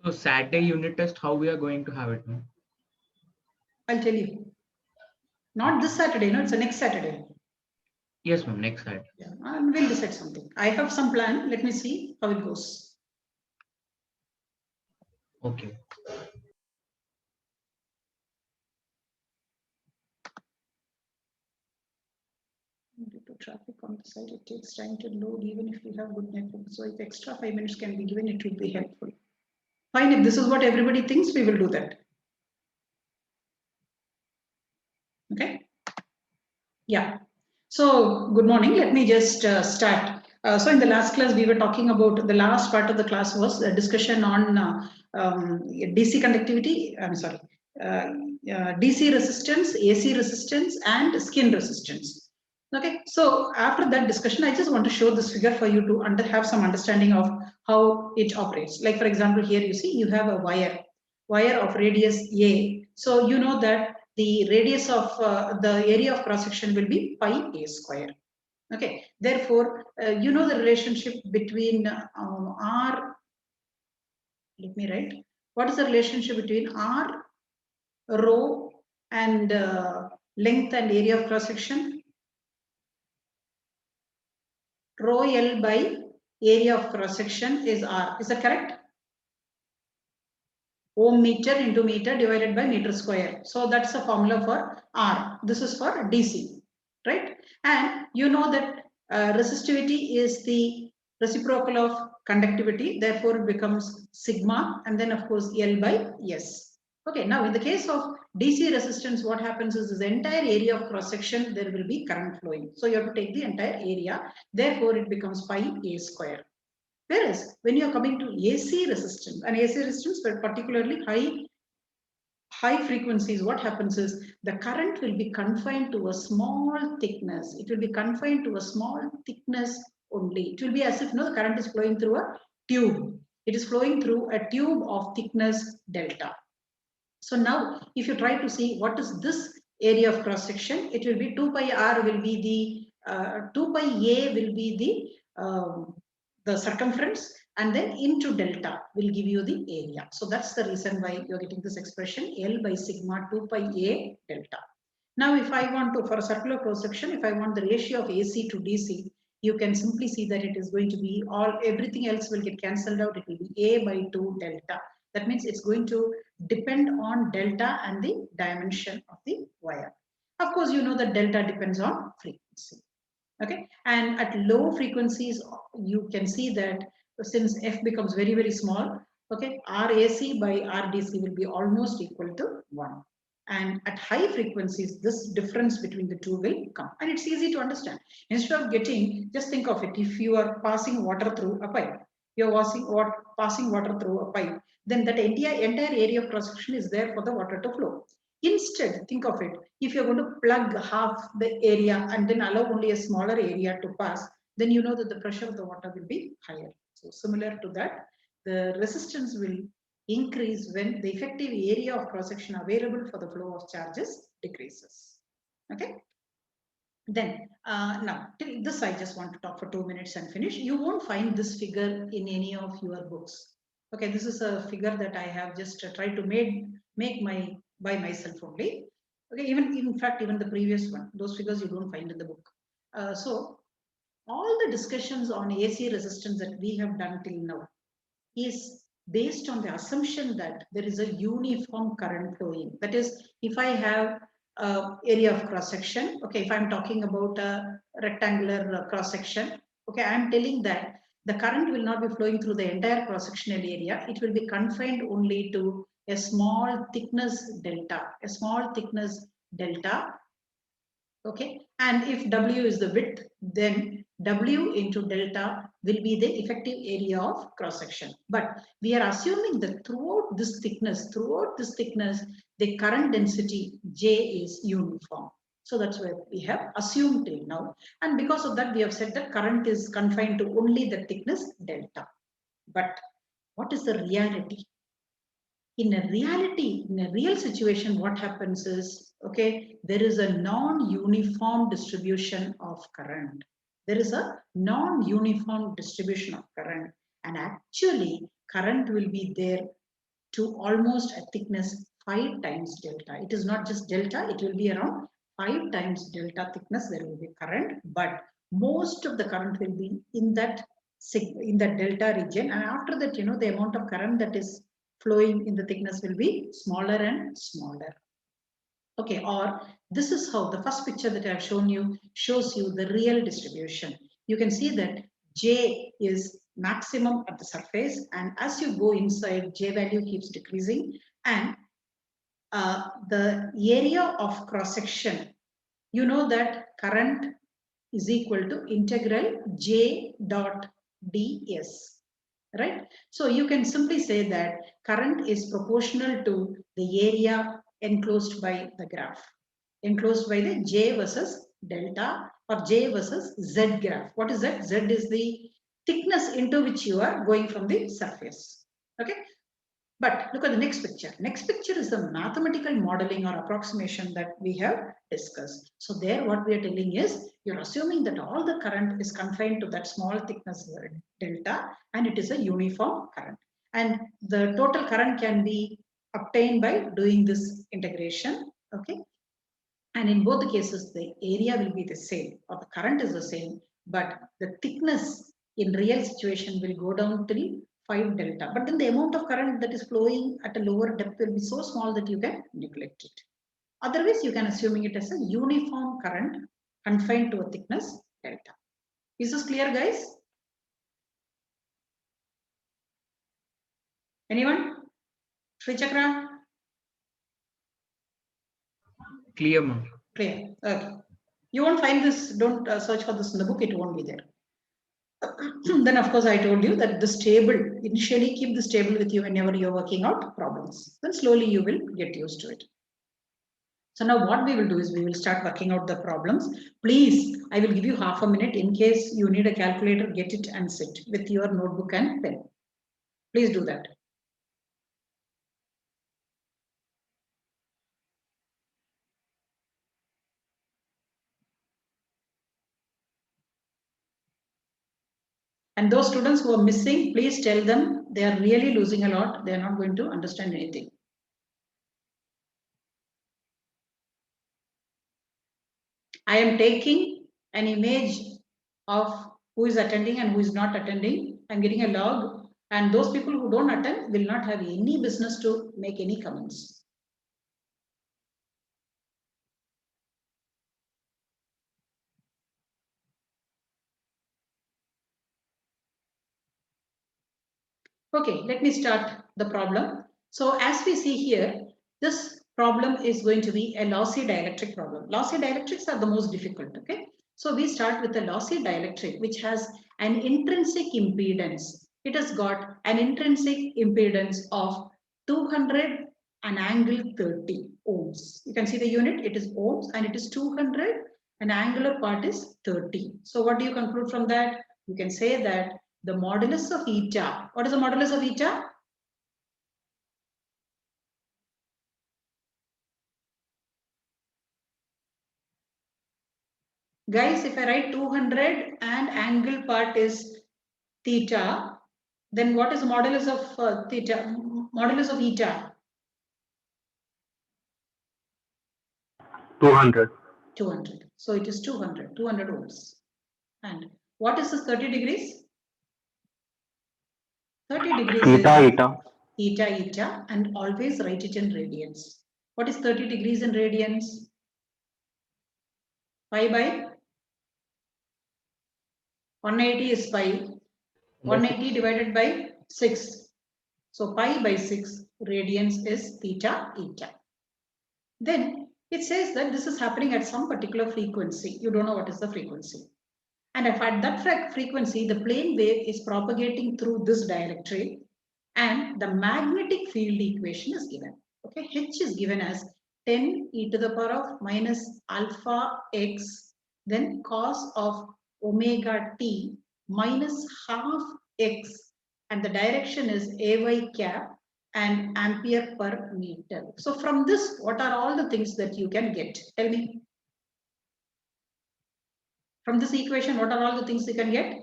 So Saturday unit test, how we are going to have it, ma'am? I'll tell you. Not this Saturday, no, it's the next Saturday. Yes, ma'am, next Saturday. Yeah, and we'll decide something. I have some plan. Let me see how it goes. Okay. Due to traffic on the site, it takes time to load even if we have good network. So if extra 5 minutes can be given, it would be helpful. Fine, if this is what everybody thinks, we will do that. Okay. Yeah. So good morning. Let me just start. So in the last class, we were talking about the last part of the class was a discussion on DC conductivity. I'm sorry, DC resistance, AC resistance, and skin resistance. Okay. So after that discussion, I just want to show this figure for you to have some understanding of how it operates. Like for example, here you see you have a wire of radius A. So you know that the radius of the area of cross section will be pi a square. Okay, therefore, you know the relationship between r. Let me write. What is the relationship between r, rho, and length and area of cross section? Rho L by area of cross section is r. Is that correct? Ohm meter into meter divided by meter square. So that's the formula for R. This is for DC, right? And you know that resistivity is the reciprocal of conductivity. Therefore, it becomes sigma and then of course L by S. Okay, now in the case of DC resistance, what happens is this entire area of cross section, there will be current flowing. So you have to take the entire area. Therefore, it becomes pi a square. Whereas when you are coming to AC resistance, and AC resistance, but particularly high frequencies, what happens is the current will be confined to a small thickness. It will be confined to a small thickness only. It will be as if the current is flowing through a tube. It is flowing through a tube of thickness delta. So now, if you try to see what is this area of cross section, it will be 2 pi r will be the 2 pi a will be the circumference, and then into delta will give you the area. So that's the reason why you're getting this expression L by sigma 2 pi a delta. Now, if I want to, for a circular cross section, if I want the ratio of AC to DC, you can simply see that it is going to be everything else will get cancelled out. It will be A by 2 delta. That means it's going to depend on delta and the dimension of the wire. Of course, you know that delta depends on frequency. Okay, and at low frequencies, you can see that since F becomes very, very small, okay, RAC by RDC will be almost equal to 1. And at high frequencies, this difference between the two will come. And it's easy to understand. Instead of just think of it, if you are passing water through a pipe, you're passing water through a pipe, then that entire area of cross section is there for the water to flow. Instead, think of it, if you're going to plug half the area and then allow only a smaller area to pass, then you know that the pressure of the water will be higher. So similar to that, the resistance will increase when the effective area of cross section available for the flow of charges decreases. Okay. Then now this I just want to talk for 2 minutes and finish. You won't find this figure in any of your books. Okay, this is a figure that I have just tried to make by myself only. Okay, even in fact even the previous one, those figures you don't find in the book. So all the discussions on AC resistance that we have done till now is based on the assumption that there is a uniform current flowing. That is, if I have area of cross section, okay, if I'm talking about a rectangular cross section, okay, I'm telling that the current will not be flowing through the entire cross sectional area. It will be confined only to a small thickness delta. Okay, and if W is the width, then W into delta will be the effective area of cross section. But we are assuming that throughout this thickness, the current density J is uniform. So that's where we have assumed till now. And because of that, we have said that current is confined to only the thickness delta. But what is the reality? In a real situation, what happens is, okay, there is a non-uniform distribution of current. There is a non-uniform distribution of current, and actually current will be there to almost a thickness 5 times delta. It is not just delta, it will be around 5 times delta thickness. There will be current, but most of the current will be in that delta region, and after that, the amount of current that is flowing in the thickness will be smaller and smaller. Okay, or this is how the first picture that I have shown you shows you the real distribution. You can see that J is maximum at the surface, and as you go inside, J value keeps decreasing, and the area of cross section, you know that current is equal to integral J dot ds, right? So you can simply say that current is proportional to the area enclosed by the graph, enclosed by the J versus delta or J versus Z graph. What is that? Z is the thickness into which you are going from the surface. Okay. But look at the next picture. Next picture is the mathematical modeling or approximation that we have discussed. So there what we are telling is, you're assuming that all the current is confined to that small thickness delta, and it is a uniform current. And the total current can be obtained by doing this integration. Okay. And in both the cases, the area will be the same or the current is the same, but the thickness in real situation will go down till 5 delta. But then the amount of current that is flowing at a lower depth will be so small that you can neglect it. Otherwise, you can assuming it as a uniform current confined to a thickness delta. Is this clear, guys? Anyone? Sri Chakra? Clear, ma'am. Clear. Okay. You won't find this, don't search for this in the book, it won't be there. Then of course I told you that this table, initially keep this table with you whenever you're working out problems. Then slowly you will get used to it. So now what we will do is we will start working out the problems. Please, I will give you half a minute in case you need a calculator, get it and sit with your notebook and pen. Please do that. And those students who are missing, please tell them they are really losing a lot. They are not going to understand anything. I am taking an image of who is attending and who is not attending. I'm getting a log, and those people who don't attend will not have any business to make any comments. Okay, let me start the problem. So as we see here, this problem is going to be a lossy dielectric problem. Lossy dielectrics are the most difficult, okay? So we start with a lossy dielectric, which has an intrinsic impedance. It has got an intrinsic impedance of 200 and angle 30 ohms. You can see the unit, it is ohms, and it is 200 and angular part is 30. So what do you conclude from that? You can say that the modulus of eta. What is the modulus of eta? Guys, if I write 200 and angle part is theta, then what is the modulus of theta? Modulus of eta? 200. 200. So it is 200 ohms. And what is this 30 degrees? 30 degrees Theta, is eta. theta, eta, and always write it in radians. What is 30 degrees in radians? Pi by 180 is pi. 180 divided by 6. So pi by 6 radians is theta eta. Then it says that this is happening at some particular frequency. You don't know what is the frequency. And if at that frequency, the plane wave is propagating through this dielectric, and the magnetic field equation is given. Okay, H is given as 10 e to the power of minus alpha x, then cos of omega t minus half x, and the direction is ay cap and ampere per meter. So from this, what are all the things that you can get? Tell me. From this equation, what are all the things you can get?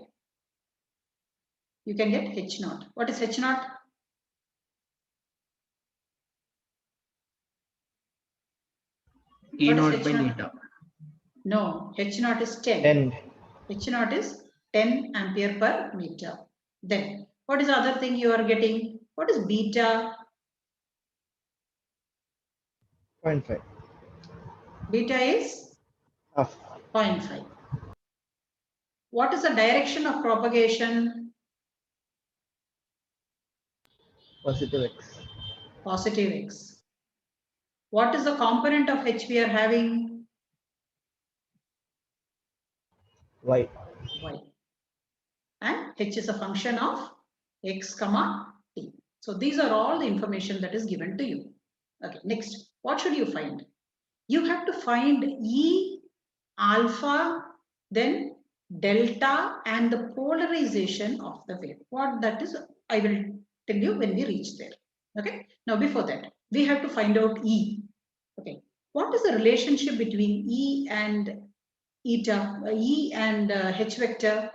You can get H naught. What is H naught? E What is naught H by naught? neta. No, H naught is 10. 10. H naught is 10 ampere per meter. Then what is the other thing you are getting? What is beta? 0.5. Beta is Half. 0.5. What is the direction of propagation? Positive X. Positive X. What is the component of H we are having? Y. Y. And H is a function of X comma T. So these are all the information that is given to you. Okay, next, what should you find? You have to find E, alpha, then delta, and the polarization of the wave. What that is, I will tell you when we reach there. Okay, now before that, we have to find out E. Okay, what is the relationship between E and eta, E and H vector?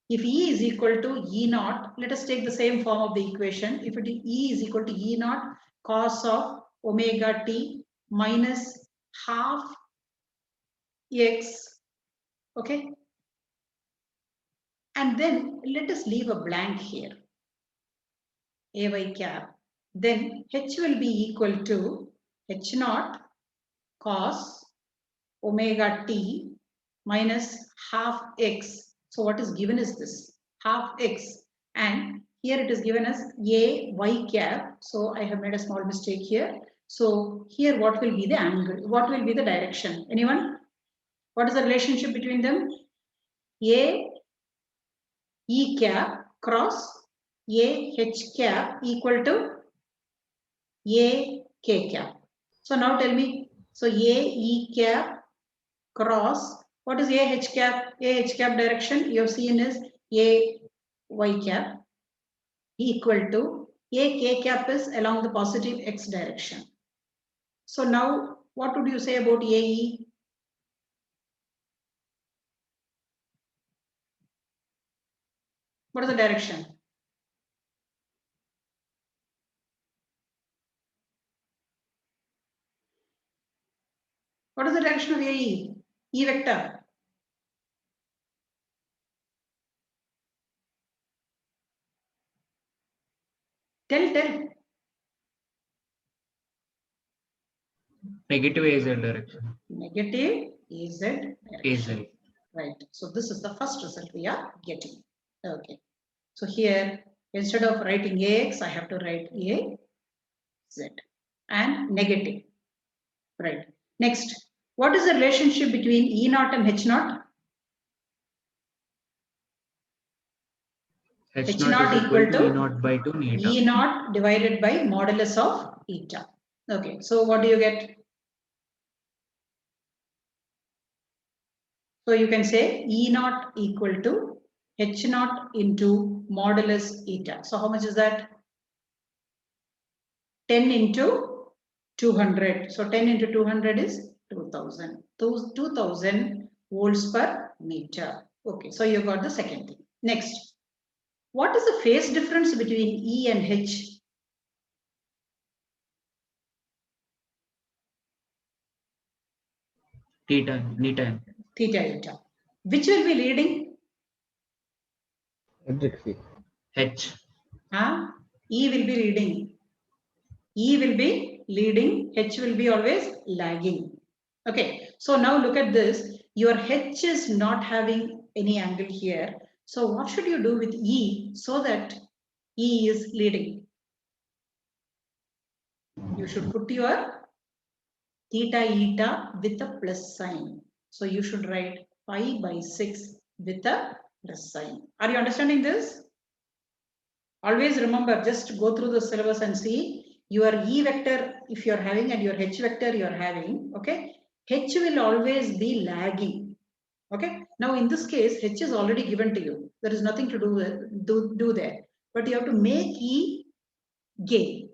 If E is equal to E naught, let us take the same form of the equation. If it is E is equal to E naught cos of omega t minus half x, okay? And then let us leave a blank here, ay cap. Then H will be equal to H naught cos omega t minus half x. So what is given is this, half x. And here it is given as a y cap. So I have made a small mistake here. So here what will be the angle? What will be the direction? Anyone? What is the relationship between them? A E cap cross A H cap equal to A K cap. So now tell me, so A E cap cross, what is A H cap? A H cap direction you have seen is A Y cap equal to A K cap is along the positive X direction. So now what would you say about AE? What is the direction? What is the direction of AE? E vector. Tell. Negative AZ direction. Negative AZ direction. AZ. Right. So this is the first result we are getting. Okay. So here, instead of writing AX, I have to write AZ and negative. Right. Next, what is the relationship between E naught and H naught? H naught is equal to E naught by 2 neta. E naught divided by modulus of eta. Okay. So what do you get? So you can say E naught equal to H naught into modulus eta. So how much is that? 10 into 200. So 10 into 200 is 2000. 2000 volts per meter. Okay, so you got the second thing. Next, what is the phase difference between E and H? Theta, neta. Theta eta. Which will be leading? Electric field. H. E will be leading. E will be leading, H will be always lagging. Okay, so now look at this. Your H is not having any angle here. So what should you do with E so that E is leading? You should put your theta eta with a plus sign. So you should write pi by 6 with a plus sign. Are you understanding this? Always remember, just go through the syllabus and see your E vector if you're having and your H vector you're having, okay? H will always be lagging, okay? Now in this case, H is already given to you. There is nothing to do there, but you have to make E gain.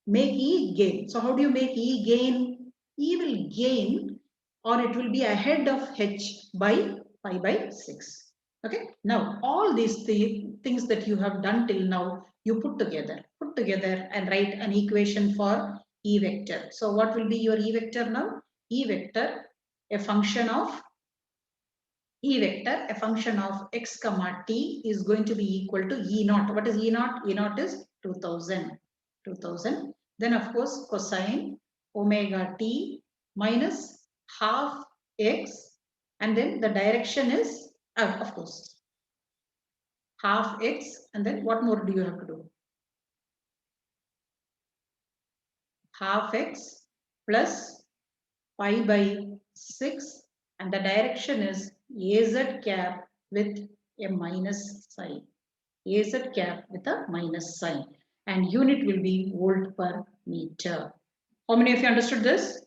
Make E gain. So how do you make E gain? E will gain or it will be ahead of H by pi by 6. Okay, now all these things that you have done till now, you put together and write an equation for E vector. So what will be your E vector now? E vector, a function of E vector, a function of x comma t is going to be equal to E naught. What is E naught? E naught is 2000. 2000. Then of course cosine omega t minus half x, and then the direction is of course half x, and then what more do you have to do? Half x plus pi by 6, and the direction is az cap with a minus sign. Az cap with a minus sign, and unit will be volt per meter. How many of you understood this?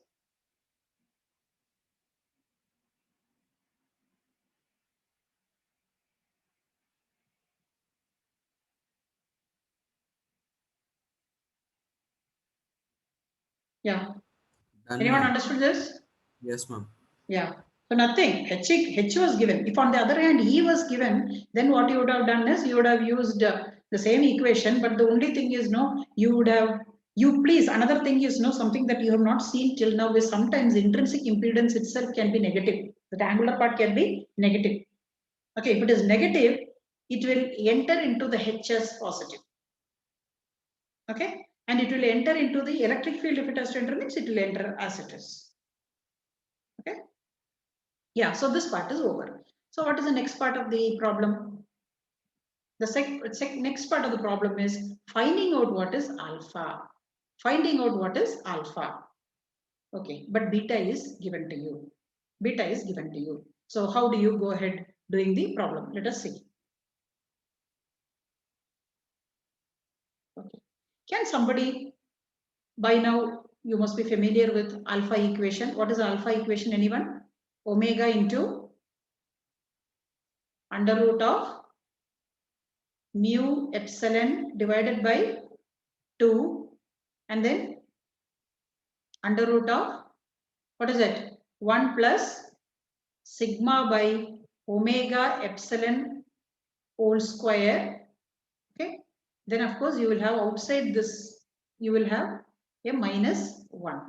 Yeah. Done, Anyone ma'am. understood this? Yes, ma'am. Yeah. So nothing. H was given. If on the other hand E was given, then what you would have done is you would have used the same equation, but the only thing is no, you would have another thing is no, something that you have not seen till now is sometimes intrinsic impedance itself can be negative. The angular part can be negative. Okay, if it is negative, it will enter into the H as positive. Okay, and it will enter into the electric field. If it has to enter, means it will enter as it is. Okay. Yeah, so this part is over. So what is the next part of the problem? The next part of the problem is finding out what is alpha. Finding out what is alpha. Okay, but beta is given to you. Beta is given to you. So how do you go ahead doing the problem? Let us see. Okay. Can somebody, by now you must be familiar with alpha equation. What is alpha equation, anyone? Omega into under root of mu epsilon divided by 2, and then under root of, what is it? 1 plus sigma by omega epsilon whole square. Okay. Then of course you will have outside this, you will have a minus 1.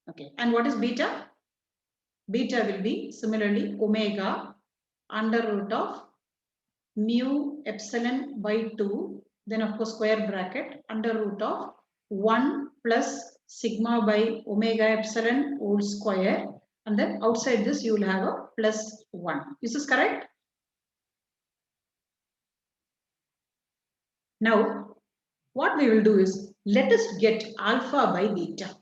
Okay. And what is beta? Beta will be similarly omega under root of mu epsilon by 2, then of course square bracket under root of 1 plus sigma by omega epsilon whole square, and then outside this you will have a plus 1. Is this correct? Now what we will do is let us get alpha by beta.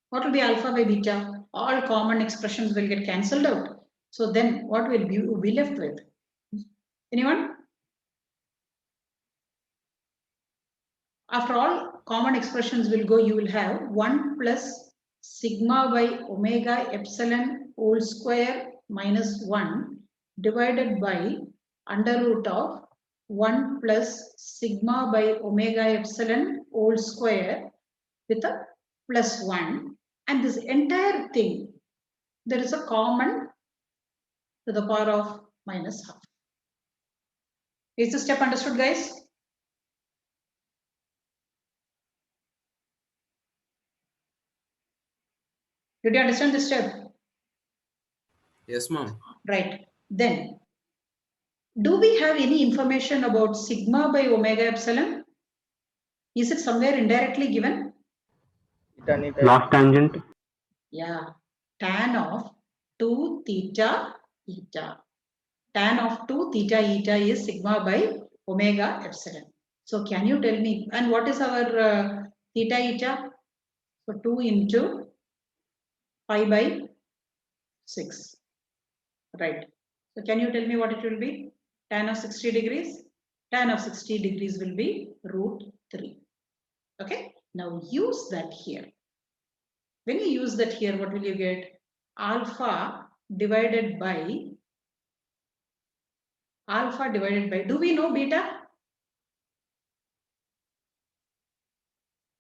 What will be alpha by beta? All common expressions will get cancelled out. So then what will be left with? Anyone? After all common expressions will go, you will have 1 plus sigma by omega epsilon whole square minus 1 divided by under root of 1 plus sigma by omega epsilon whole square with a plus 1. And this entire thing, there is a common to the power of minus half. Is this step understood, guys? Did you understand this step? Yes, ma'am. Right. Then, do we have any information about sigma by omega epsilon? Is it somewhere indirectly given? Lost tangent. Yeah. Tan of 2 theta eta. Tan of 2 theta eta is sigma by omega epsilon. So can you tell me, and what is our theta eta? So 2 into pi by 6. Right. So can you tell me what it will be? Tan of 60 degrees? Tan of 60 degrees will be root 3. Okay. Now use that here. When you use that here, what will you get? Alpha divided by, do we know beta?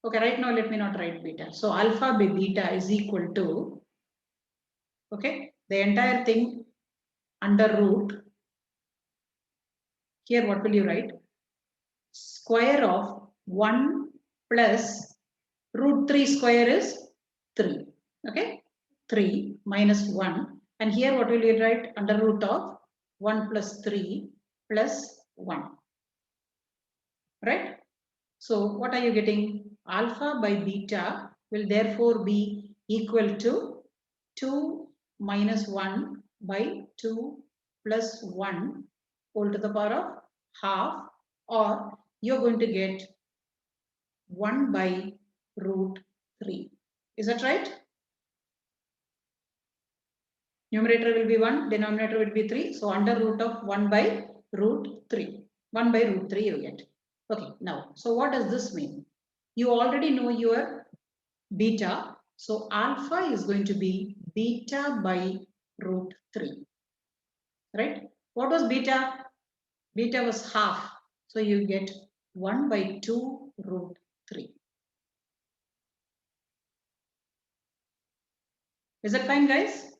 Okay, right now let me not write beta. So alpha by beta is equal to, okay, the entire thing under root. Here what will you write? Square of 1 plus root 3 square is 3. Okay, 3 minus 1. And here what will you write? Under root of 1 plus 3 plus 1. Right? So what are you getting? Alpha by beta will therefore be equal to 2 minus 1 by 2 plus 1 whole to the power of half, or you're going to get 1 by root 3. Is that right? Numerator will be 1, denominator will be 3. So under root of 1 by root 3. 1 by root 3 you get. Okay, now, so what does this mean? You already know your beta. So alpha is going to be beta by root 3. Right? What was beta? Beta was half. So you get 1 by 2 root 3. Is that fine, guys?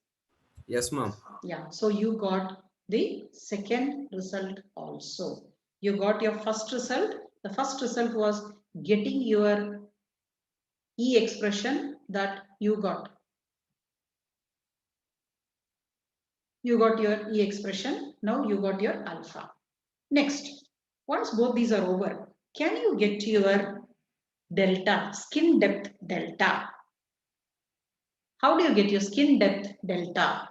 Yes, ma'am. Yeah, so you got the second result also. You got your first result. The first result was getting your E expression that you got. You got your E expression. Now you got your alpha. Next, once both these are over, can you get your delta, skin depth delta? How do you get your skin depth delta?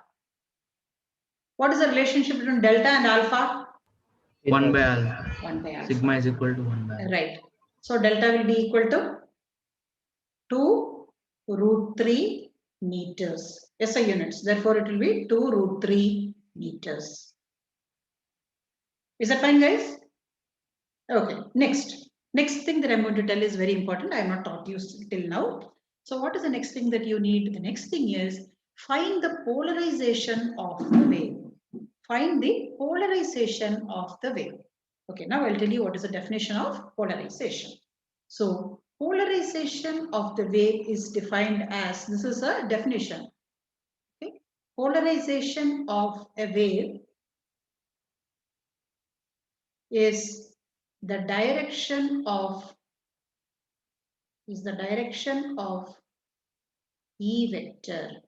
What is the relationship between delta and alpha? 1 by alpha. 1 by alpha. Sigma is equal to 1 by alpha. Right. So delta will be equal to 2 root 3 meters. SI units. Therefore, it will be 2 root 3 meters. Is that fine, guys? Okay. Next thing that I'm going to tell is very important. I have not taught you till now. So what is the next thing that you need? The next thing is find the polarization of the wave. Find the polarization of the wave. Okay, now I'll tell you what is the definition of polarization. So polarization of the wave is defined as, this is a definition. Okay? Polarization of a wave is the direction of E vector.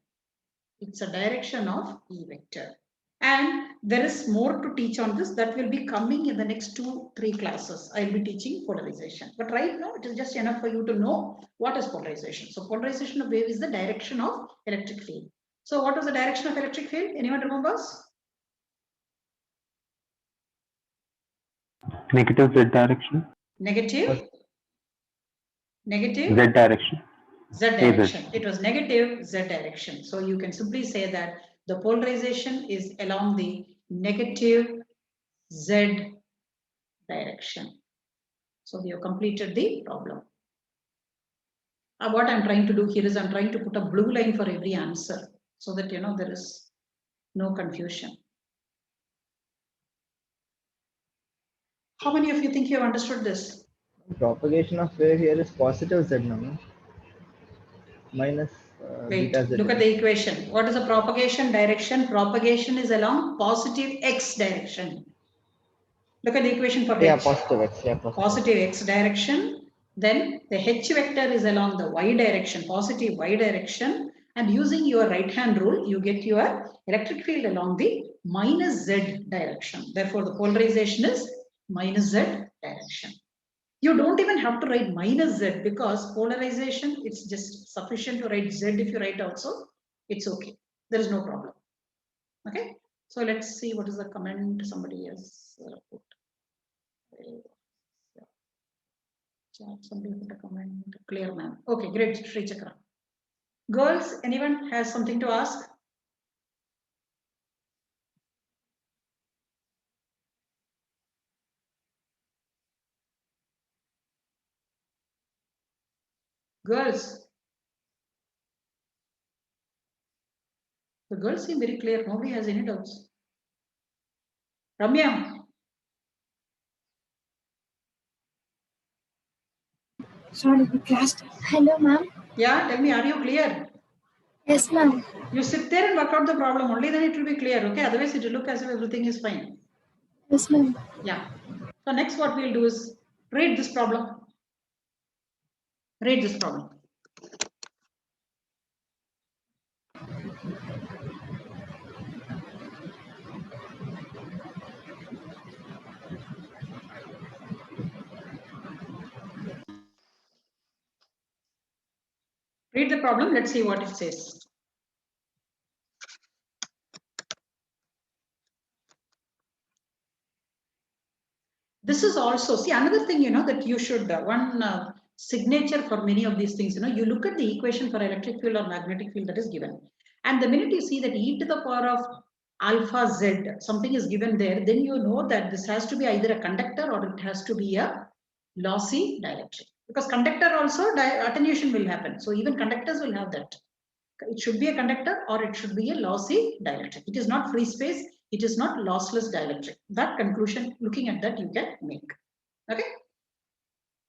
It's a direction of E vector. And there is more to teach on this that will be coming in the next 2-3 classes. I'll be teaching polarization. But right now, it is just enough for you to know what is polarization. So polarization of wave is the direction of electric field. So what was the direction of electric field? Anyone remembers? Negative Z direction. Negative Z direction. Z direction. It was negative Z direction. So you can simply say that the polarization is along the negative Z direction. So we have completed the problem. What I'm trying to do here is I'm trying to put a blue line for every answer so that there is no confusion. How many of you think you have understood this? Propagation of wave here is positive Z number. Minus Wait, beta Z. look at the equation. What is the propagation direction? Propagation is along positive X direction. Look at the equation for Yeah, H. positive X. Yeah, Positive X direction. Then the H vector is along the Y direction, positive Y direction. And using your right hand rule, you get your electric field along the minus Z direction. Therefore, the polarization is minus Z direction. You don't even have to write minus Z because polarization, it's just sufficient to write Z. If you write also, it's okay. There is no problem. Okay. So let's see what is the comment somebody has put. Somebody put a comment. Clear, ma'am. Okay, great. Sri Chakra. Girls, anyone has something to ask? Girls. The girls seem very clear. Nobody has any doubts. Ramya. Sorry, class. Hello, ma'am. Yeah, tell me, are you clear? Yes, ma'am. You sit there and work out the problem. Only then it will be clear. Okay. Otherwise, it will look as if everything is fine. Yes, ma'am. Yeah. So next, what we'll do is read this problem. Read this problem. Read the problem. Let's see what it says. This is also, see, another thing, that you should, one signature for many of these things, you look at the equation for electric field or magnetic field that is given. And the minute you see that e to the power of alpha z, something is given there, then you know that this has to be either a conductor or it has to be a lossy dielectric. Because conductor also, attenuation will happen. So even conductors will have that. It should be a conductor or it should be a lossy dielectric. It is not free space. It is not lossless dielectric. That conclusion, looking at that, you can make. Okay.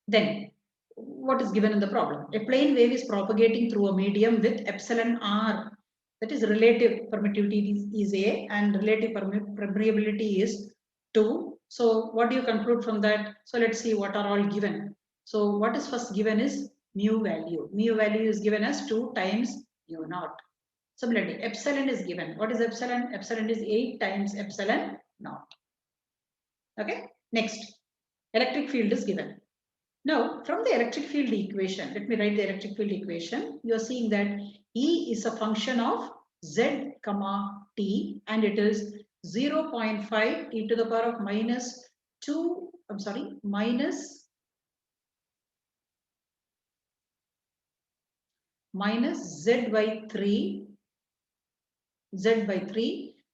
Then, what is given in the problem? A plane wave is propagating through a medium with epsilon r. That is relative permittivity is A and relative permeability is 2. So what do you conclude from that? So let's see what are all given. So what is first given is mu value. Mu value is given as 2 times mu naught. Similarly, epsilon is given. What is epsilon? Epsilon is 8 times epsilon naught. Okay. Next, electric field is given. Now, from the electric field equation, let me write the electric field equation. You are seeing that E is a function of Z, T, and it is 0.5 e to the power of minus Z by 3,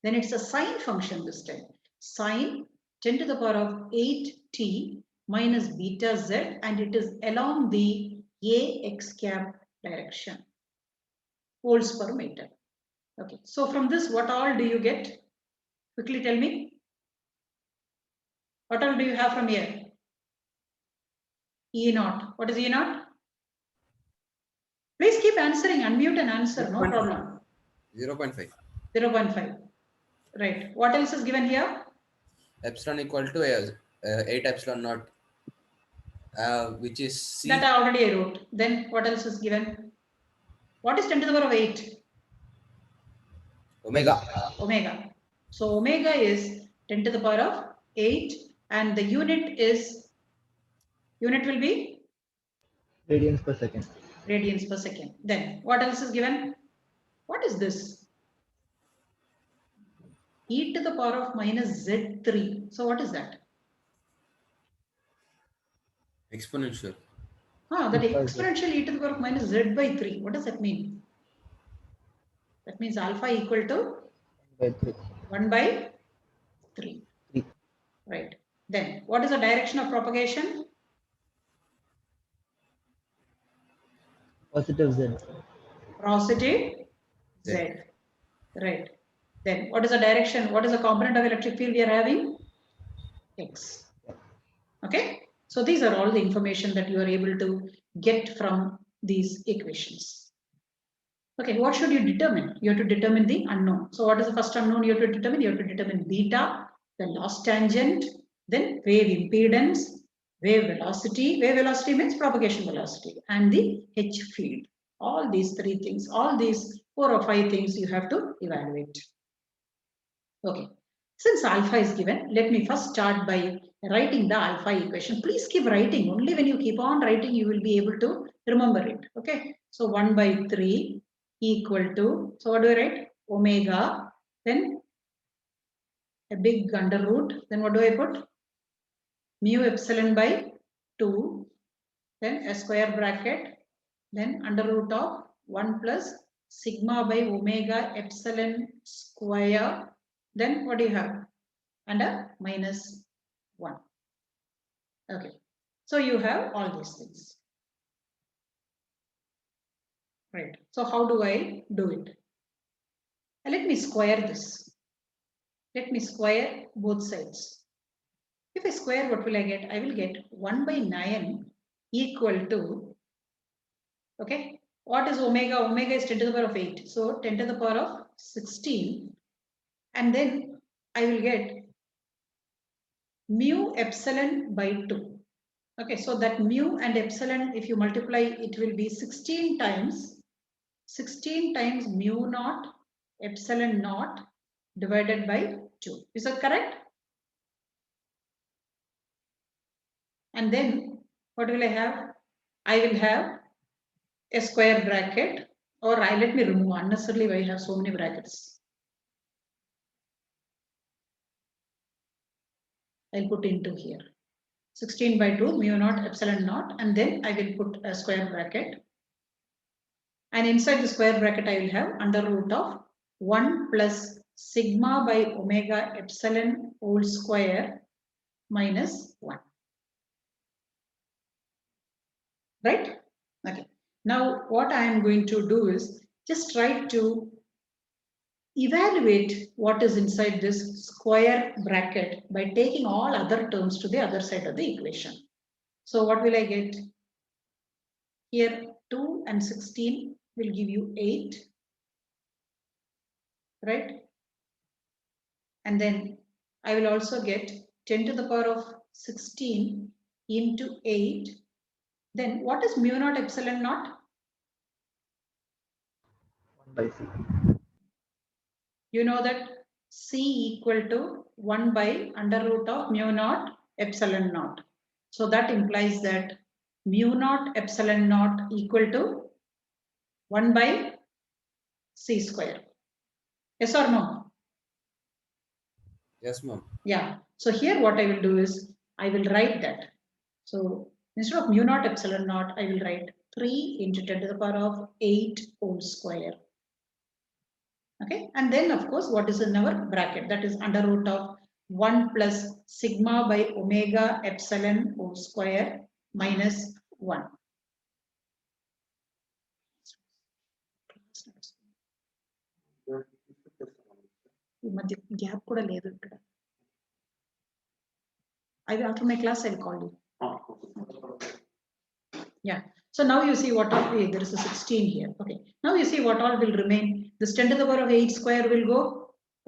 then it's a sine function this time. Sine 10 to the power of 8t minus beta z, and it is along the ax cap direction, volts per meter. Okay, so from this, what all do you get? Quickly tell me. What all do you have from here? E naught. What is E naught? Please keep answering. Unmute and answer. No problem. 0.5. 0.5. Right. What else is given here? Epsilon equal to 8 epsilon naught, which is C. That I already wrote. Then what else is given? What is 10 to the power of 8? Omega. Omega. So omega is 10 to the power of 8, and the unit will be Radians per second. radians per second. Then what else is given? What is this? E to the power of minus Z3. So what is that? Exponential. That exponential e to the power of minus Z by 3. What does that mean? That means alpha equal to 1 by 3. Right. Then what is the direction of propagation? Positive Z. Positive Z. Right. Then what is the direction? What is the component of electric field we are having? X. Okay. So these are all the information that you are able to get from these equations. Okay, what should you determine? You have to determine the unknown. So what is the first unknown you have to determine? You have to determine beta, the loss tangent, then wave impedance, wave velocity. Wave velocity means propagation velocity, and the H field. All these 3 things, all these 4 or 5 things you have to evaluate. Okay, since alpha is given, let me first start by writing the alpha equation. Please keep writing. Only when you keep on writing, you will be able to remember it. Okay, so 1 by 3 equal to, so what do I write? Omega, then a big under root, then what do I put? Mu epsilon by 2, then a square bracket, then under root of 1 plus sigma by omega epsilon square, then what do you have? And a minus 1. Okay, so you have all these things. Right, so how do I do it? Let me square this. Let me square both sides. If I square, what will I get? I will get 1 by 9 equal to, okay, what is omega? Omega is 10 to the power of 8. So 10 to the power of 16. And then I will get mu epsilon by 2. Okay, so that mu and epsilon, if you multiply, it will be 16 times mu naught epsilon naught divided by 2. Is that correct? And then what will I have? I will have a square bracket, or let me remove unnecessarily why I have so many brackets. I'll put into here 16 by 2 mu naught epsilon naught, and then I will put a square bracket, and inside the square bracket I will have under root of 1 plus sigma by omega epsilon whole square minus 1. Right? Okay. Now what I am going to do is just try to evaluate what is inside this square bracket by taking all other terms to the other side of the equation. So what will I get? Here 2 and 16 will give you 8, right? And then I will also get 10 to the power of 16 into 8. Then what is mu naught epsilon naught? 1 by C. You know that C equal to 1 by under root of mu naught epsilon naught. So that implies that mu naught epsilon naught equal to 1 by C square. Yes or no? Yes, ma'am. Yeah. So here what I will do is I will write that. So instead of mu naught epsilon naught, I will write 3 into 10 to the power of 8 whole square. Okay. And then of course, what is in our bracket? That is under root of 1 plus sigma by omega epsilon whole square minus 1. ఈ మధ్య gap కూడా లేదు ఇక్కడ. After my class I'll call you. Yeah. So now you see what all, there is a 16 here. Okay. Now you see what all will remain. This 10 to the power of 8 square will go,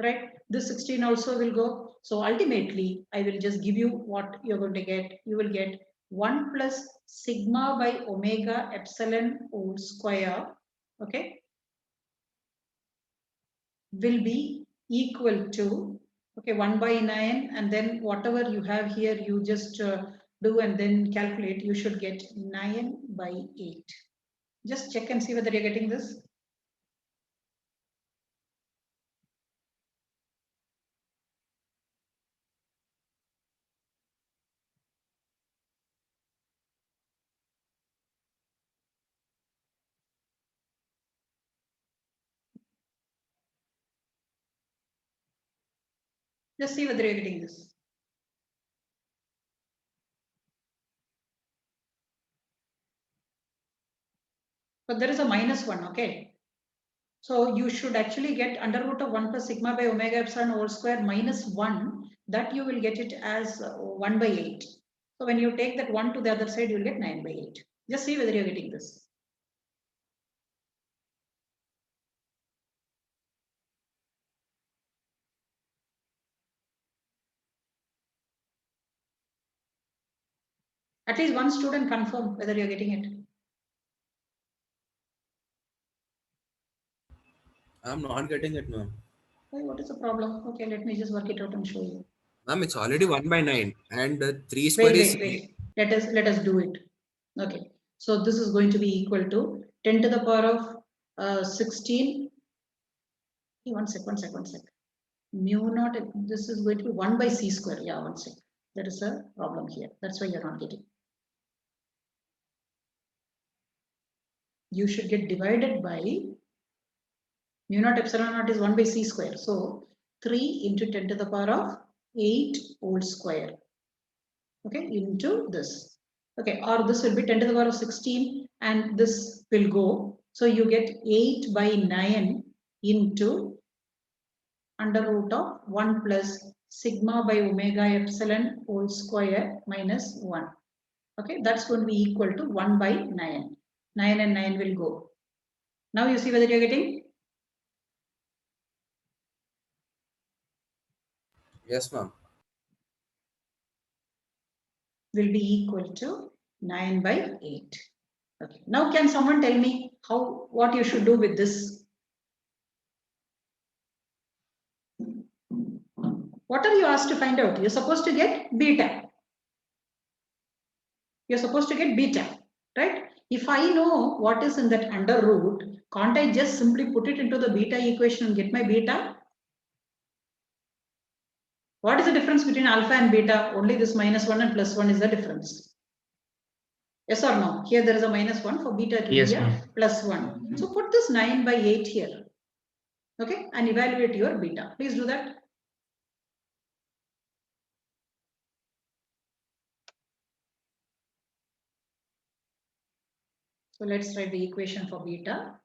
right? This 16 also will go. So ultimately, I will just give you what you're going to get. You will get 1 plus sigma by omega epsilon whole square, okay, will be equal to, okay, 1 by 9, and then whatever you have here, you just do and then calculate. You should get 9 by 8. Just check and see whether you're getting this. Just see whether you're getting this. But there is a minus 1, okay? So you should actually get under root of 1 plus sigma by omega epsilon whole square minus 1. That you will get it as 1 by 8. So when you take that 1 to the other side, you'll get 9 by 8. Just see whether you're getting this. At least one student confirm whether you're getting it. I'm not getting it, ma'am. Why, what is the problem? Okay, let me just work it out and show you. Ma'am, it's already 1 by 9 and 3 square is... Wait. Let us do it. Okay. So this is going to be equal to 10 to the power of 16. Hey, one sec. Mu naught, this is going to be 1 by C square. Yeah, one sec. There is a problem here. That's why you're not getting. You should get divided by mu naught epsilon naught is 1 by C square. So 3 into 10 to the power of 8 whole square. Okay, into this. Okay, or this will be 10 to the power of 16 and this will go. So you get 8 by 9 into under root of 1 plus sigma by omega epsilon whole square minus 1. Okay, that's going to be equal to 1 by 9. 9 and 9 will go. Now you see whether you're getting? Yes, ma'am. will be equal to 9 by 8. Okay. Now can someone tell me what you should do with this? What are you asked to find out? You're supposed to get beta. You're supposed to get beta, right? If I know what is in that under root, can't I just simply put it into the beta equation and get my beta? What is the difference between alpha and beta? Only this -1 and +1 is the difference. Yes or no? Here there is a -1 for beta to Yes, be a ma'am. +1. So put this 9 by 8 here. Okay, and evaluate your beta. Please do that. So let's write the equation for beta.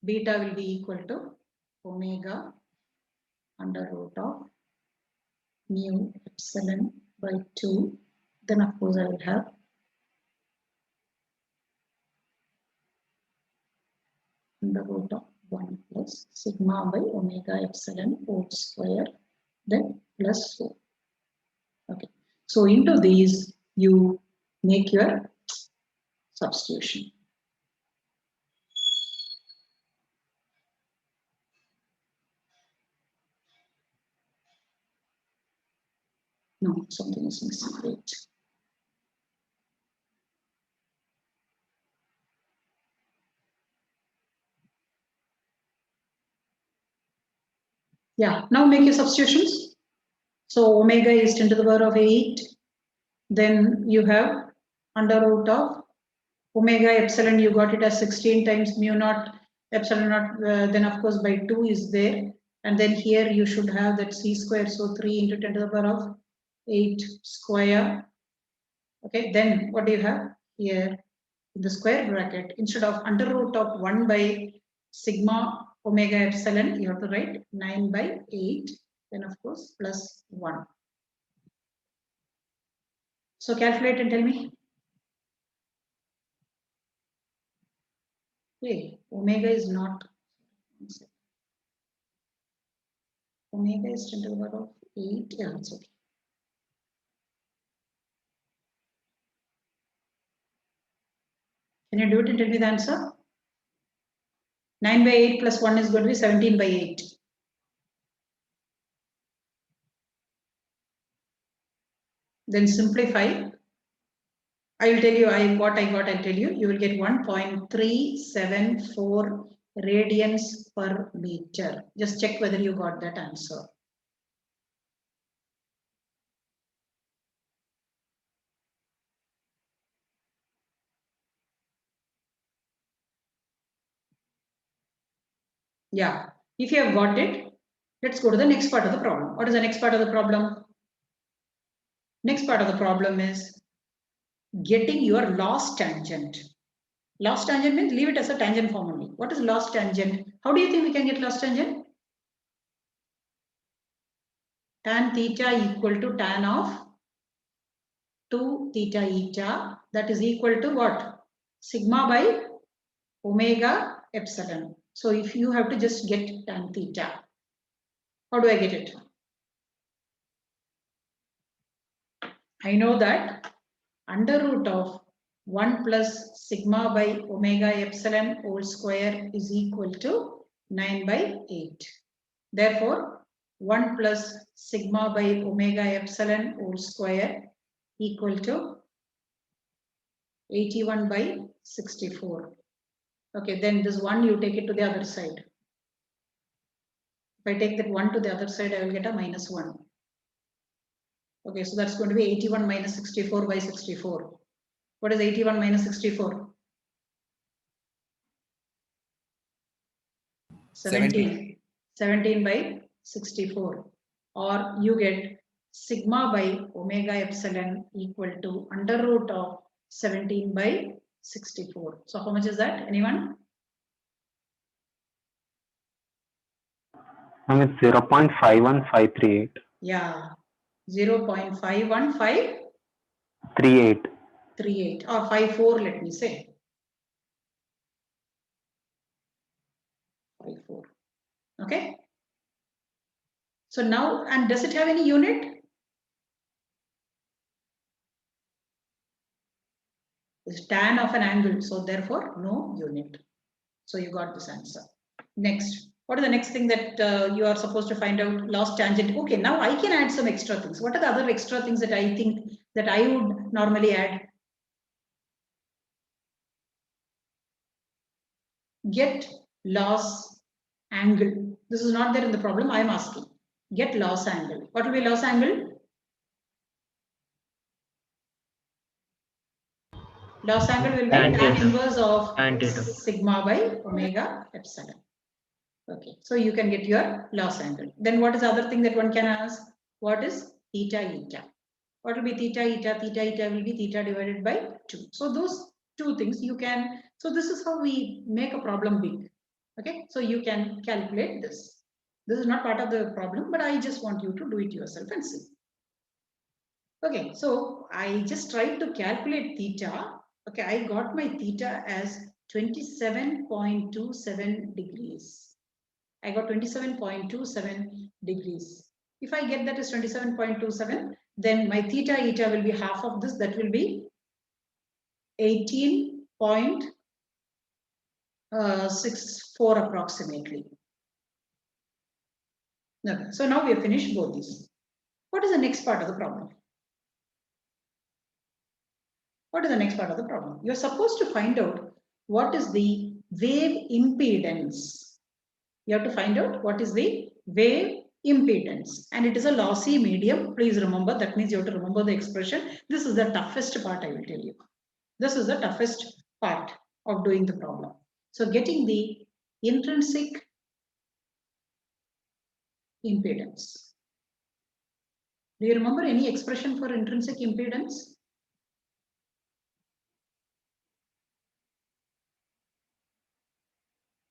Beta will be equal to omega under root of mu epsilon by 2. Then of course I will have under root of 1 plus sigma by omega epsilon whole square, then plus 4. Okay. So into these you make your substitution. No, something is missing. Wait. Yeah, now make your substitutions. So omega is 10 to the power of 8. Then you have under root of omega epsilon, you got it as 16 times mu naught epsilon naught, then of course by 2 is there. And then here you should have that c square, so 3 into 10 to the power of 8 square. Okay, then what do you have here in the square bracket? Instead of under root of 1 by sigma omega epsilon, you have to write 9 by 8, then of course plus 1. So calculate and tell me. Hey, omega is not. Omega is 10 to the power of 8. Yeah, it's okay. Can you do it and tell me the answer? 9 by 8 plus 1 is going to be 17 by 8. Then simplify. I will tell you what I got, I'll tell you. You will get 1.374 radians per meter. Just check whether you got that answer. Yeah, if you have got it, let's go to the next part of the problem. What is the next part of the problem? Next part of the problem is getting your loss tangent. Loss tangent means leave it as a tangent form only. What is loss tangent? How do you think we can get loss tangent? Tan theta equal to tan of 2 theta eta, that is equal to what? Sigma by omega epsilon. So if you have to just get tan theta, how do I get it? I know that under root of 1 plus sigma by omega epsilon whole square is equal to 9 by 8. Therefore, 1 plus sigma by omega epsilon whole square equal to 81 by 64. Okay, then this 1 you take it to the other side. If I take that 1 to the other side, I will get a -1. Okay, so that's going to be 81 minus 64 by 64. What is 81 minus 64? 17. 17 by 64. Or you get sigma by omega epsilon equal to under root of 17 by 64. So how much is that? Anyone? It's 0.51538. Yeah, 0.51538 38. or 54, let me say. 54. Okay. So now, and does it have any unit? It's tan of an angle, so therefore no unit. So you got this answer. Next, what is the next thing that you are supposed to find out? Lost tangent. Okay, now I can add some extra things. What are the other extra things that I think that I would normally add? Get loss angle. This is not there in the problem. I am asking. Get loss angle. What will be loss angle? Loss angle will be Tan tan theta. inverse of Tan theta. sigma by omega epsilon. Okay, so you can get your loss angle. Then what is the other thing that one can ask? What is theta eta? What will be theta eta? Theta eta will be theta divided by 2. So those two things you can, so this is how we make a problem big. Okay, so you can calculate this. This is not part of the problem, but I just want you to do it yourself and see. Okay, so I just tried to calculate theta. Okay, I got my theta as 27.27 degrees. I got 27.27 degrees. If I get that as 27.27, then my theta eta will be half of this. That will be 18.64 approximately. Okay, so now we have finished both these. What is the next part of the problem? What is the next part of the problem? You're supposed to find out what is the wave impedance. You have to find out what is the wave impedance, and it is a lossy medium. Please remember, that means you have to remember the expression. This is the toughest part, I will tell you. This is the toughest part of doing the problem. So getting the intrinsic impedance. Do you remember any expression for intrinsic impedance?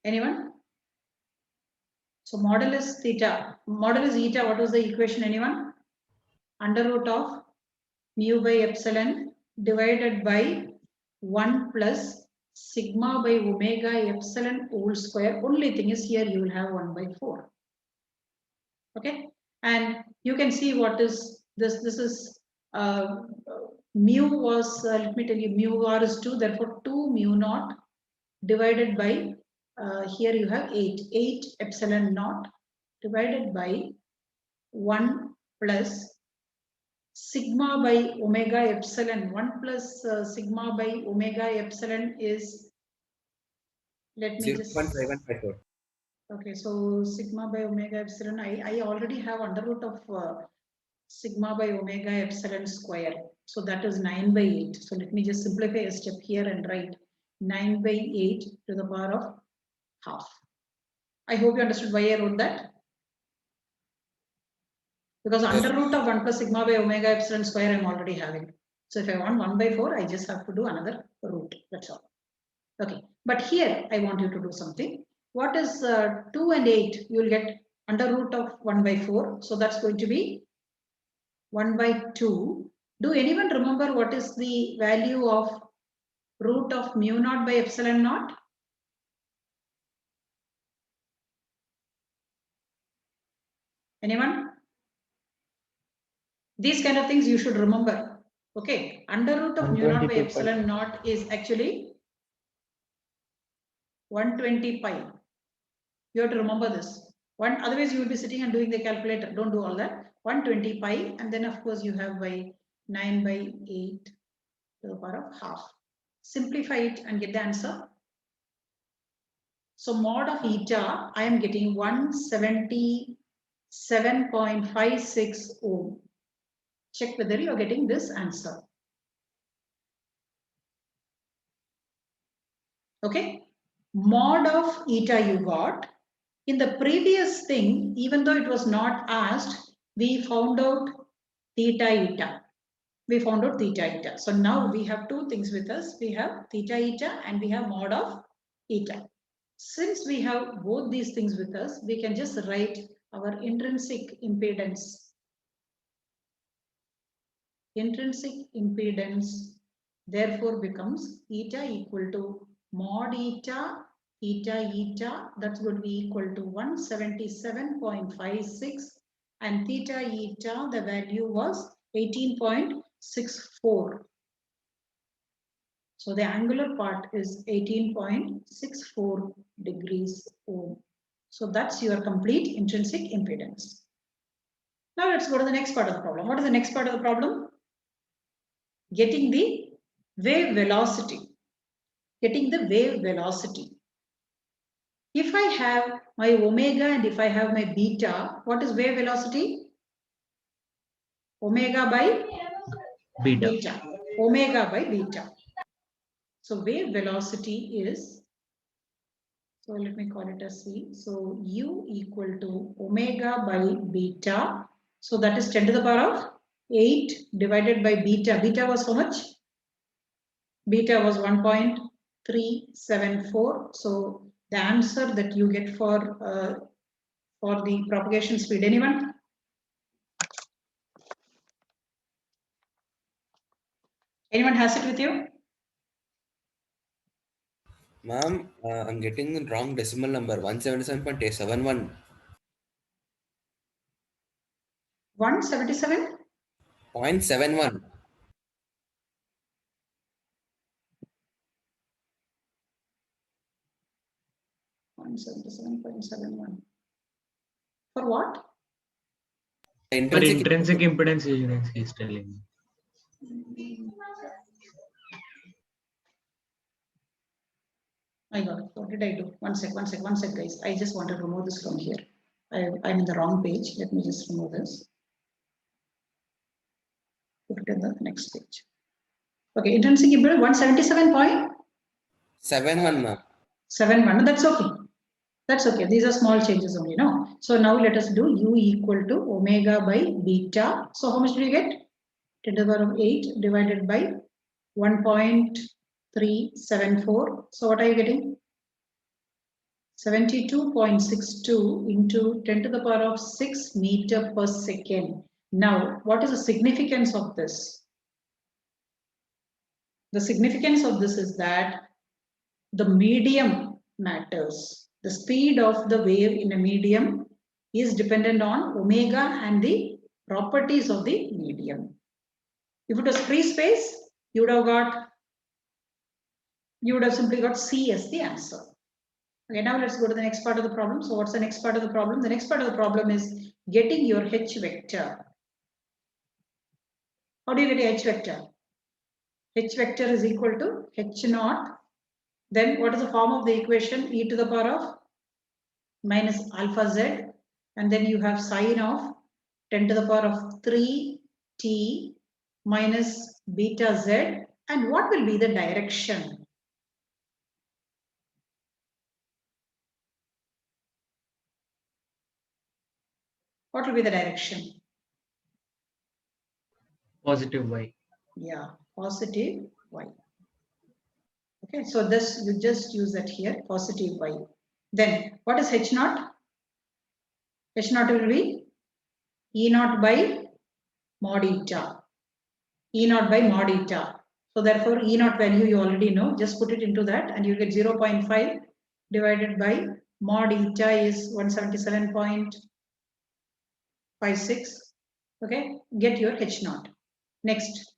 Anyone? So modulus theta, modulus eta, what was the equation, anyone? Under root of mu by epsilon divided by 1 plus sigma by omega epsilon whole square. Only thing is here you will have 1 by 4. Okay, and you can see what is this. This is mu was, let me tell you, mu r is 2, therefore 2 mu naught divided by, here you have 8 epsilon naught divided by 1 plus sigma by omega epsilon. 1 plus sigma by omega epsilon is, let me just, 0.5154. okay, so sigma by omega epsilon, I already have under root of sigma by omega epsilon square. So that is 9 by 8. So let me just simplify a step here and write 9 by 8 to the power of half. I hope you understood why I wrote that. Because Yes. under root of 1 plus sigma by omega epsilon square I'm already having. So if I want 1 by 4, I just have to do another root. That's all. Okay. But here I want you to do something. What is 2 and 8? You will get under root of 1 by 4. So that's going to be 1 by 2. Do anyone remember what is the value of root of mu naught by epsilon naught? Anyone? These kind of things you should remember. Okay, under root of mu naught by epsilon naught is actually 120 pi. You have to remember this. Otherwise you will be sitting and doing the calculator. Don't do all that. 120 pi, and then of course you have by 9 by 8 to the power of half. Simplify it and get the answer. So mod of eta, I am getting 177.56 ohm. Check whether you are getting this answer. Okay, mod of eta you got. In the previous thing, even though it was not asked, we found out theta eta. We found out theta eta. So now we have two things with us. We have theta eta and we have mod of eta. Since we have both these things with us, we can just write our intrinsic impedance. Intrinsic impedance therefore becomes eta equal to mod eta theta eta, that's going to be equal to 177.56, and theta eta, the value was 18.64. So the angular part is 18.64 degrees ohm. So that's your complete intrinsic impedance. Now let's go to the next part of the problem. What is the next part of the problem? Getting the wave velocity. Getting the wave velocity. If I have my omega and if I have my beta, what is wave velocity? Omega by Beta. beta. Omega by beta. So wave velocity is, so let me call it as C. So U equal to omega by beta. So that is 10 to the power of 8 divided by beta. Beta was how much? Beta was 1.374. So the answer that you get for the propagation speed, anyone? Anyone has it with you? Ma'am, I'm getting the wrong decimal number. 177.71. 177? 0.71. 177.71. For what? For Intrinsic intrinsic impedance, he is telling me. I got it. What did I do? One sec, guys. I just want to remove this from here. I'm in the wrong page. Let me just remove this. Put it in the next page. Okay, intrinsic impedance 177.71. 71, ma'am. That's okay. That's okay. These are small changes only, no? So now let us do U equal to omega by beta. So how much do you get? 10 to the power of 8 divided by 1.374. So what are you getting? 72.62 into 10 to the power of 6 meter per second. Now, what is the significance of this? The significance of this is that the medium matters. The speed of the wave in a medium is dependent on omega and the properties of the medium. If it was free space, you would have simply got C as the answer. Okay, now let's go to the next part of the problem. So what's the next part of the problem? The next part of the problem is getting your H vector. How do you get H vector? H vector is equal to H naught. Then what is the form of the equation? E to the power of minus alpha z. And then you have sine of 10 to the power of 3t minus beta z. And what will be the direction? What will be the direction? Positive Y. Yeah, positive y. Okay, so this you just use that here, positive y. Then what is H naught? H naught will be E naught by mod eta. E naught by mod eta. So therefore E naught value you already know. Just put it into that and you get 0.5 divided by mod eta is 177.56. Okay, get your H naught. Next.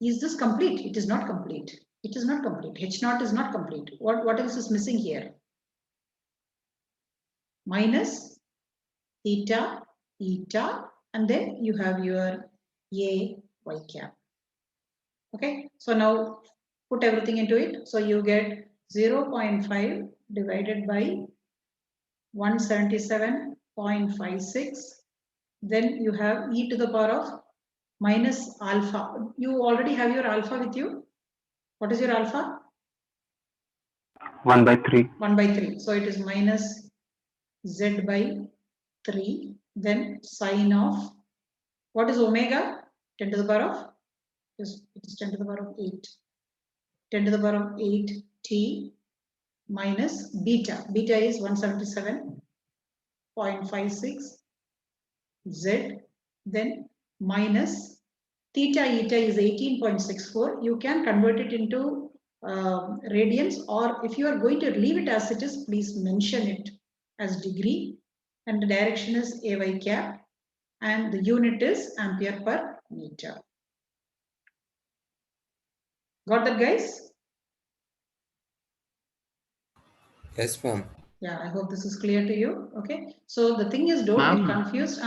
Is this complete? It is not complete. It is not complete. H naught is not complete. What else is missing here? Minus theta, eta, and then you have your A y cap. Okay, so now put everything into it. So you get 0.5 divided by 177.56. Then you have e to the power of minus alpha. You already have your alpha with you. What is your alpha? 1/3. 1/3. So it is minus z by 3. Then sine of, what is omega? 10 to the power of, it is 10 to the power of 8. 10 to the power of 8t minus beta. Beta is 177.56 z. Then minus theta eta is 18.64. You can convert it into radians, or if you are going to leave it as it is, please mention it as degree. and the direction is AY cap, and the unit is ampere per meter. Got that, guys? Yes, ma'am. Yeah, I hope this is clear to you. Okay. So the thing is, don't get Ma'am. confused.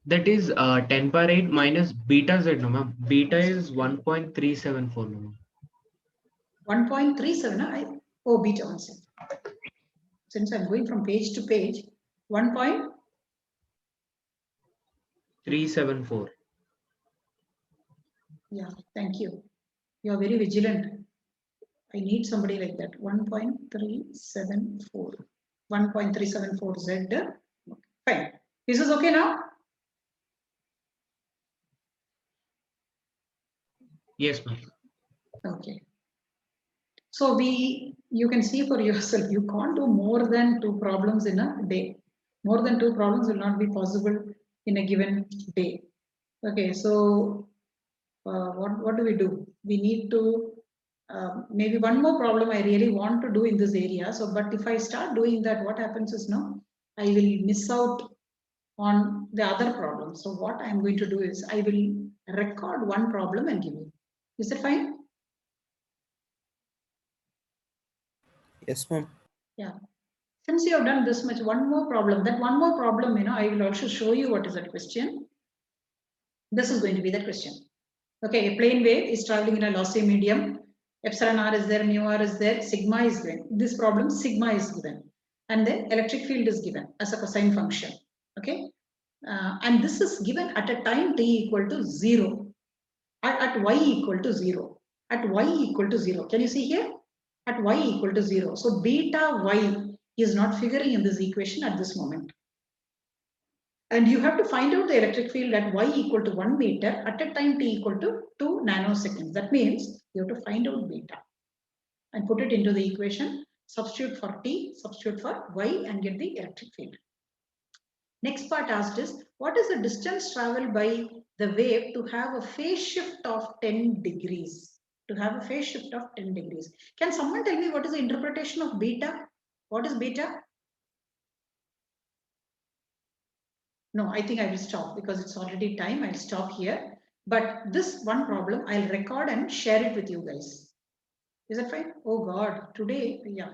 That is 10 power 8 minus beta z, no ma'am. Beta is 1.374, no ma'am. 1.37. Oh, beta 1 second. Since I'm going from page to page, 374. Yeah, thank you. You are very vigilant. I need somebody like that. 1.374. 1.374 Z. Okay, fine. This is okay now? Yes, ma'am. Okay. So you can see for yourself, you can't do more than 2 problems in a day. More than 2 problems will not be possible in a given day. Okay, so what do? We need to maybe one more problem I really want to do in this area. So, but if I start doing that, what happens is I will miss out on the other problem. So what I'm going to do is I will record one problem and give you. Is that fine? Yes, ma'am. Yeah. Since you have done this much, one more problem. That one more problem, I will also show you what is that question. This is going to be the question. Okay, a plane wave is traveling in a lossy medium. Epsilon r is there, mu r is there, sigma is given. This problem, sigma is given. And then electric field is given as a cosine function. Okay. And this is given at a time t equal to 0. At y equal to 0. At y equal to 0. Can you see here? At y equal to 0. So beta y is not figuring in this equation at this moment. And you have to find out the electric field at y equal to 1 meter at a time t equal to 2 nanoseconds. That means you have to find out beta and put it into the equation, substitute for t, substitute for y, and get the electric field. Next part asked is, what is the distance traveled by the wave to have a phase shift of 10 degrees? To have a phase shift of 10 degrees. Can someone tell me what is the interpretation of beta? What is beta? No, I think I will stop because it's already time. I'll stop here. But this one problem, I'll record and share it with you guys. Is that fine? Oh God, today, yeah.